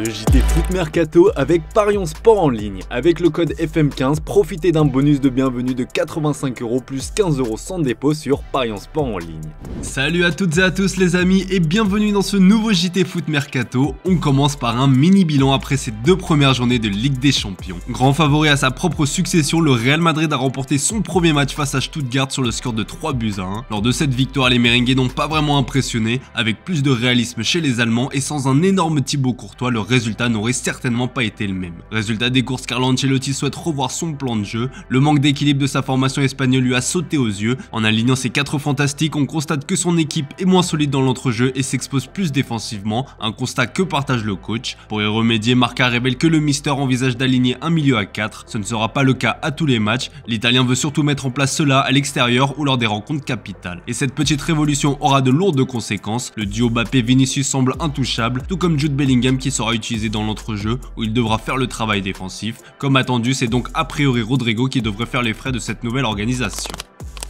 Le JT Foot Mercato avec Parions Sport en ligne. Avec le code FM15, profitez d'un bonus de bienvenue de 85 € plus 15 € sans dépôt sur Parions Sport en ligne. Salut à toutes et à tous les amis et bienvenue dans ce nouveau JT Foot Mercato. On commence par un mini bilan après ces deux premières journées de Ligue des Champions. Grand favori à sa propre succession, le Real Madrid a remporté son premier match face à Stuttgart sur le score de 3-1. Lors de cette victoire, les merengues n'ont pas vraiment impressionné, avec plus de réalisme chez les Allemands et sans un énorme Thibaut Courtois, le résultat n'aurait certainement pas été le même. Résultat des courses, Carlo Ancelotti souhaite revoir son plan de jeu. Le manque d'équilibre de sa formation espagnole lui a sauté aux yeux. En alignant ses 4 fantastiques, on constate que son équipe est moins solide dans l'entrejeu et s'expose plus défensivement, un constat que partage le coach. Pour y remédier, Marca révèle que le Mister envisage d'aligner un milieu à 4. Ce ne sera pas le cas à tous les matchs. L'Italien veut surtout mettre en place cela à l'extérieur ou lors des rencontres capitales. Et cette petite révolution aura de lourdes conséquences. Le duo Mbappé-Vinicius semble intouchable, tout comme Jude Bellingham qui sera utilisé dans l'entrejeu où il devra faire le travail défensif. Comme attendu, c'est donc a priori Rodrigo qui devrait faire les frais de cette nouvelle organisation.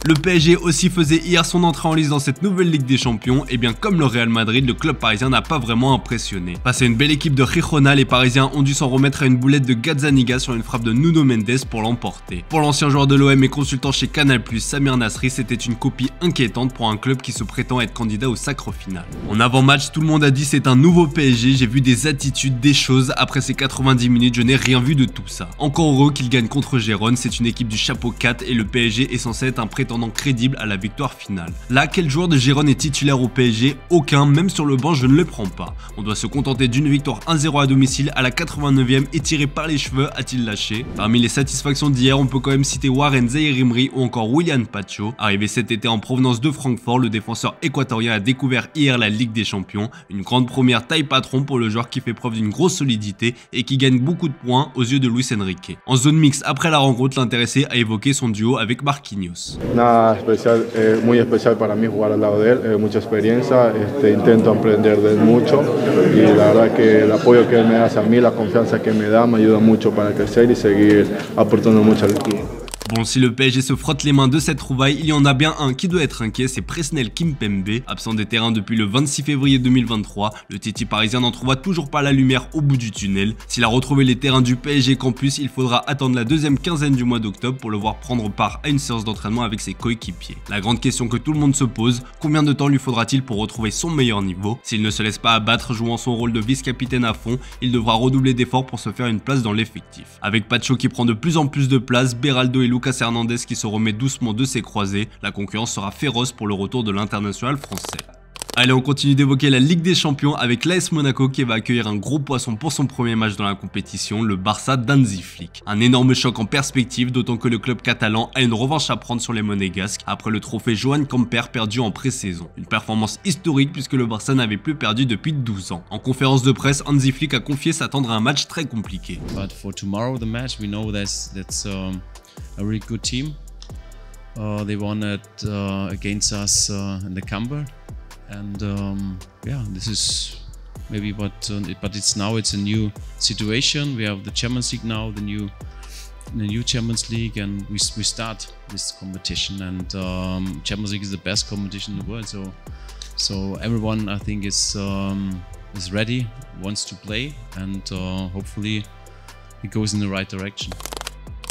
Le PSG aussi faisait hier son entrée en lice dans cette nouvelle Ligue des Champions, et bien comme le Real Madrid, le club parisien n'a pas vraiment impressionné. Face à une belle équipe de Girona, les Parisiens ont dû s'en remettre à une boulette de Gazzaniga sur une frappe de Nuno Mendes pour l'emporter. Pour l'ancien joueur de l'OM et consultant chez Canal+, Samir Nasri, c'était une copie inquiétante pour un club qui se prétend être candidat au sacre final. En avant-match, tout le monde a dit c'est un nouveau PSG, j'ai vu des attitudes, des choses, après ces 90 minutes, je n'ai rien vu de tout ça. Encore heureux qu'il gagne contre Gérone, c'est une équipe du chapeau 4 et le PSG est censé être un prétendant crédible à la victoire finale. Là, quel joueur de Gérone est titulaire au PSG? Aucun, même sur le banc je ne le prends pas. On doit se contenter d'une victoire 1-0 à domicile à la 89e et tiré par les cheveux a-t-il lâché. Parmi les satisfactions d'hier, on peut quand même citer Warren Zaïre-Emery ou encore Willian Pacho. Arrivé cet été en provenance de Francfort, le défenseur équatorien a découvert hier la Ligue des Champions, une grande première taille patron pour le joueur qui fait preuve d'une grosse solidité et qui gagne beaucoup de points aux yeux de Luis Enrique. En zone mixte après la rencontre, l'intéressé a évoqué son duo avec Marquinhos. Nada especial, muy especial para mí jugar al lado de él, mucha experiencia, intento aprender de él mucho y la verdad que el apoyo que él me da hacia mí, la confianza que me da, me ayuda mucho para crecer y seguir aportando mucho al equipo. Bon, si le PSG se frotte les mains de cette trouvaille, il y en a bien un qui doit être inquiet, c'est Presnel Kimpembe. Absent des terrains depuis le 26 février 2023, le Titi parisien n'en trouvera toujours pas la lumière au bout du tunnel. S'il a retrouvé les terrains du PSG Campus, il faudra attendre la deuxième quinzaine du mois d'octobre pour le voir prendre part à une séance d'entraînement avec ses coéquipiers. La grande question que tout le monde se pose, combien de temps lui faudra-t-il pour retrouver son meilleur niveau? S'il ne se laisse pas abattre jouant son rôle de vice-capitaine à fond, il devra redoubler d'efforts pour se faire une place dans l'effectif. Avec Pacho qui prend de plus en plus de place, Beraldo et Lucas Hernandez qui se remet doucement de ses croisés, la concurrence sera féroce pour le retour de l'international français. Allez, on continue d'évoquer la Ligue des Champions avec l'AS Monaco qui va accueillir un gros poisson pour son premier match dans la compétition, le Barça d'Hansi Flick. Un énorme choc en perspective, d'autant que le club catalan a une revanche à prendre sur les Monégasques après le trophée Joan Gamper perdu en pré-saison. Une performance historique puisque le Barça n'avait plus perdu depuis 12 ans. En conférence de presse, Hansi Flick a confié s'attendre à un match très compliqué. But for tomorrow, the match, we know that's a really good team. They won it against us in the Camber. And yeah, this is maybe but it's a new situation. We have the Champions League now, the new Champions League, and we start this competition. And Champions League is the best competition in the world. So everyone, I think, is ready, wants to play, and hopefully it goes in the right direction.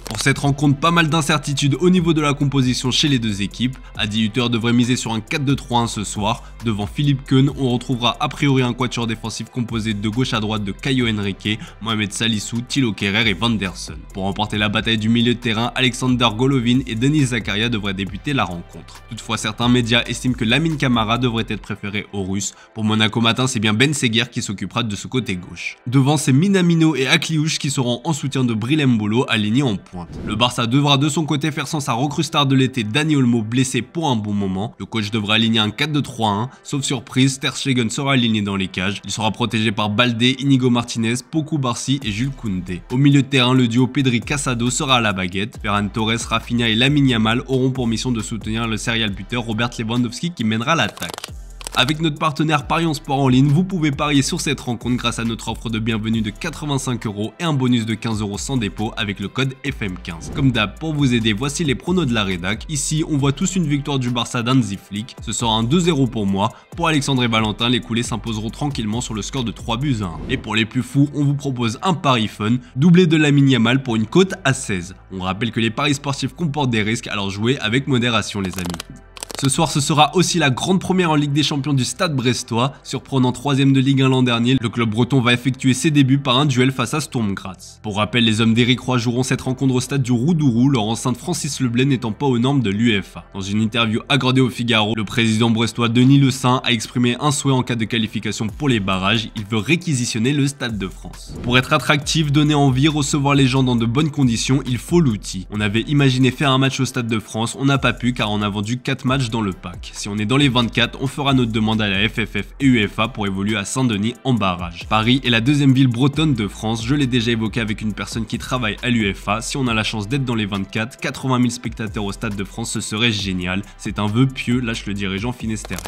Pour cette rencontre, pas mal d'incertitudes au niveau de la composition chez les deux équipes. Adi Hütter devrait miser sur un 4-2-3-1 ce soir. Devant Philippe Keun, on retrouvera a priori un quatuor défensif composé de gauche à droite de Caio Henrique, Mohamed Salissou, Thilo Kehrer et Vanderson. Pour remporter la bataille du milieu de terrain, Alexander Golovin et Denis Zakaria devraient débuter la rencontre. Toutefois, certains médias estiment que Lamine Camara devrait être préféré aux Russes. Pour Monaco Matin, c'est bien Ben Seghir qui s'occupera de ce côté gauche. Devant, c'est Minamino et Akliouche qui seront en soutien de Bril Mbolo alignés en pointe. Le Barça devra de son côté faire sans sa recrue star de l'été Dani Olmo blessé pour un bon moment. Le coach devra aligner un 4-2-3-1. Sauf surprise, Ter Stegen sera aligné dans les cages. Il sera protégé par Baldé, Inigo Martinez, Poku Barsi et Jules Koundé. Au milieu de terrain, le duo Pedri-Casado sera à la baguette. Ferran Torres, Rafinha et Lamine Yamal auront pour mission de soutenir le serial buteur Robert Lewandowski qui mènera l'attaque. Avec notre partenaire Parions Sport en ligne, vous pouvez parier sur cette rencontre grâce à notre offre de bienvenue de 85 € et un bonus de 15 € sans dépôt avec le code FM15. Comme d'hab, pour vous aider, voici les pronos de la rédac. Ici, on voit tous une victoire du Barça d'Hansi Flick. Ce sera un 2-0 pour moi. Pour Alexandre et Valentin, les coulés s'imposeront tranquillement sur le score de 3-1. Et pour les plus fous, on vous propose un pari fun, doublé de Lamine Yamal pour une cote à 16. On rappelle que les paris sportifs comportent des risques, alors jouez avec modération les amis. Ce soir, ce sera aussi la grande première en Ligue des Champions du Stade Brestois. Surprenant 3ème de Ligue 1 l'an dernier, le club breton va effectuer ses débuts par un duel face à Sturm Graz. Pour rappel, les hommes d'Éric Roy joueront cette rencontre au stade du Roudourou, leur enceinte Francis Leblay n'étant pas aux normes de l'UEFA. Dans une interview accordée au Figaro, le président brestois Denis Le Saint a exprimé un souhait en cas de qualification pour les barrages, il veut réquisitionner le Stade de France. Pour être attractif, donner envie, recevoir les gens dans de bonnes conditions, il faut l'outil. On avait imaginé faire un match au Stade de France, on n'a pas pu car on a vendu 4 matchs dans le pack. Si on est dans les 24, on fera notre demande à la FFF et UEFA pour évoluer à Saint-Denis en barrage. Paris est la deuxième ville bretonne de France, je l'ai déjà évoqué avec une personne qui travaille à l'UEFA. Si on a la chance d'être dans les 24, 80 000 spectateurs au Stade de France, ce serait génial. C'est un vœu pieux, lâche le dirigeant finistérien.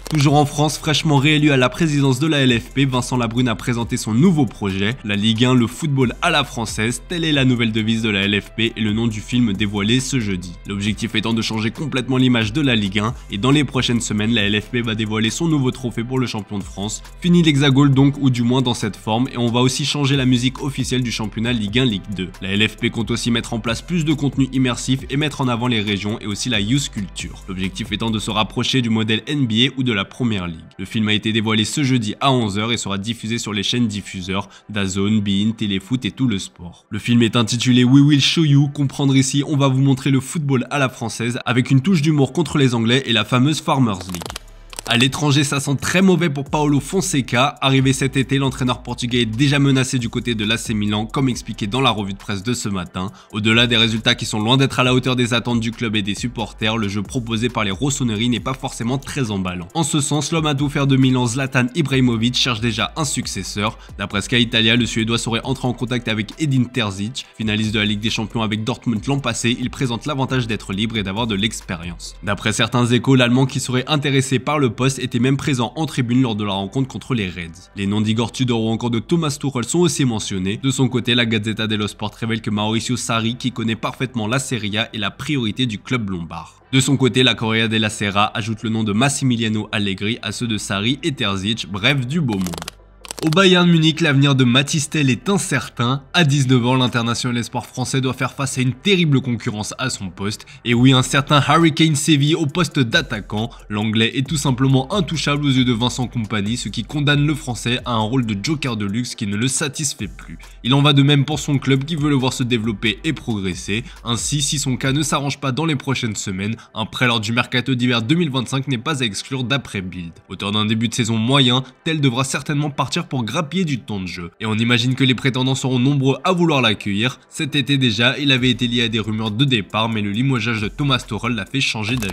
Toujours en France, fraîchement réélu à la présidence de la LFP, Vincent Labrune a présenté son nouveau projet, la Ligue 1, le football à la française. Telle est la nouvelle devise de la LFP et le nom du film dévoilé ce jeudi. L'objectif étant de changer complètement l'image de la Ligue 1 et dans les prochaines semaines, la LFP va dévoiler son nouveau trophée pour le champion de France. Fini l'hexagone donc, ou du moins dans cette forme, et on va aussi changer la musique officielle du championnat Ligue 1, Ligue 2. La LFP compte aussi mettre en place plus de contenu immersif et mettre en avant les régions et aussi la youth culture. L'objectif étant de se rapprocher du modèle NBA ou de la Première Ligue. Le film a été dévoilé ce jeudi à 11 h et sera diffusé sur les chaînes diffuseurs DAZN, beIN, Téléfoot et Tout le Sport. Le film est intitulé We Will Show You. Comprendre ici, on va vous montrer le football à la française avec une touche d'humour contre les Anglais et la fameuse Farmers League. À l'étranger, ça sent très mauvais pour Paulo Fonseca. Arrivé cet été, l'entraîneur portugais est déjà menacé du côté de l'AC Milan, comme expliqué dans la revue de presse de ce matin. Au-delà des résultats qui sont loin d'être à la hauteur des attentes du club et des supporters, le jeu proposé par les rossoneri n'est pas forcément très emballant. En ce sens, l'homme à tout faire de Milan, Zlatan Ibrahimovic, cherche déjà un successeur. D'après Sky Italia, le Suédois serait entré en contact avec Edin Terzic, finaliste de la Ligue des Champions avec Dortmund l'an passé. Il présente l'avantage d'être libre et d'avoir de l'expérience. D'après certains échos, l'Allemand qui serait intéressé par le poste était même présent en tribune lors de la rencontre contre les Reds. Les noms d'Igor Tudor ou encore de Thomas Tuchel sont aussi mentionnés. De son côté, la Gazzetta dello Sport révèle que Mauricio Sarri, qui connaît parfaitement la Serie A, est la priorité du club lombard. De son côté, la Corriere della Sera ajoute le nom de Massimiliano Allegri à ceux de Sarri et Terzic, bref du beau monde. Au Bayern Munich, l'avenir de Mathys Tel est incertain. À 19 ans, l'international espoir français doit faire face à une terrible concurrence à son poste. Et oui, un certain Harry Kane sévit au poste d'attaquant. L'anglais est tout simplement intouchable aux yeux de Vincent Kompany, ce qui condamne le français à un rôle de joker de luxe qui ne le satisfait plus. Il en va de même pour son club qui veut le voir se développer et progresser. Ainsi, si son cas ne s'arrange pas dans les prochaines semaines, un prêt lors du mercato d'hiver 2025 n'est pas à exclure d'après Bild. Auteur d'un début de saison moyen, Tel devra certainement partir pour grappiller du temps de jeu. Et on imagine que les prétendants seront nombreux à vouloir l'accueillir. Cet été déjà, il avait été lié à des rumeurs de départ, mais le limogeage de Thomas Tuchel l'a fait changer d'avis.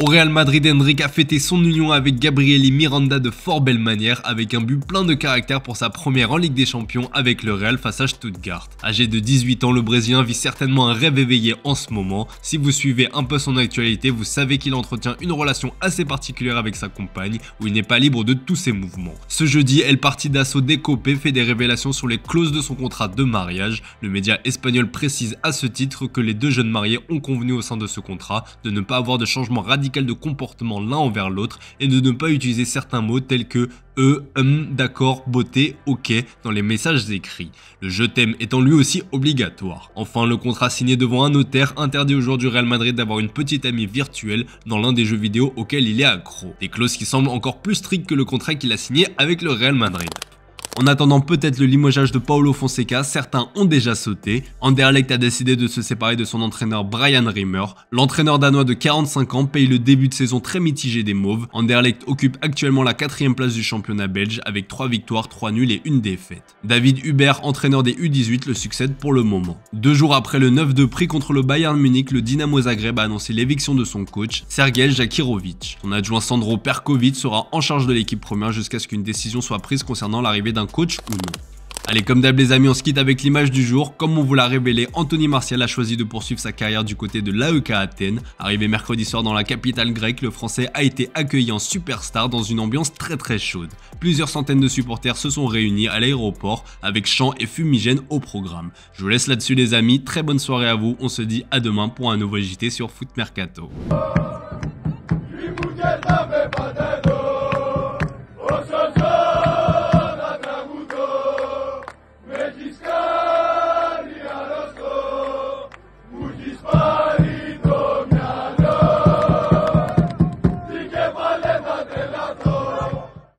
Au Real Madrid, Hendrik a fêté son union avec Gabriel Miranda de fort belle manière, avec un but plein de caractère pour sa première en Ligue des Champions avec le Real face à Stuttgart. Âgé de 18 ans, le Brésilien vit certainement un rêve éveillé en ce moment. Si vous suivez un peu son actualité, vous savez qu'il entretient une relation assez particulière avec sa compagne, où il n'est pas libre de tous ses mouvements. Ce jeudi, El Partidazo de Cope fait des révélations sur les clauses de son contrat de mariage. Le média espagnol précise à ce titre que les deux jeunes mariés ont convenu au sein de ce contrat de ne pas avoir de changement radical de comportement l'un envers l'autre et de ne pas utiliser certains mots tels que d'accord, beauté, ok dans les messages écrits. Le je t'aime étant lui aussi obligatoire. Enfin, le contrat signé devant un notaire interdit aux joueurs du Real Madrid d'avoir une petite amie virtuelle dans l'un des jeux vidéo auxquels il est accro. Des clauses qui semblent encore plus strictes que le contrat qu'il a signé avec le Real Madrid. En attendant peut-être le limogeage de Paulo Fonseca, certains ont déjà sauté. Anderlecht a décidé de se séparer de son entraîneur Brian Rimmer. L'entraîneur danois de 45 ans paye le début de saison très mitigé des Mauves. Anderlecht occupe actuellement la 4e place du championnat belge avec 3 victoires, 3 nuls et 1 défaite. David Hubert, entraîneur des U18, le succède pour le moment. 2 jours après le 9-2 pris contre le Bayern Munich, le Dynamo Zagreb a annoncé l'éviction de son coach, Sergej Jakirovic. Son adjoint Sandro Perkovic sera en charge de l'équipe première jusqu'à ce qu'une décision soit prise concernant l'arrivée d'un coach ou non. Allez, comme d'hab les amis, on se quitte avec l'image du jour. Comme on vous l'a révélé, Anthony Martial a choisi de poursuivre sa carrière du côté de l'AEK Athènes. Arrivé mercredi soir dans la capitale grecque, le Français a été accueilli en superstar dans une ambiance très chaude. Plusieurs centaines de supporters se sont réunis à l'aéroport avec chants et fumigènes au programme. Je vous laisse là-dessus les amis, très bonne soirée à vous, on se dit à demain pour un nouveau JT sur Foot Mercato.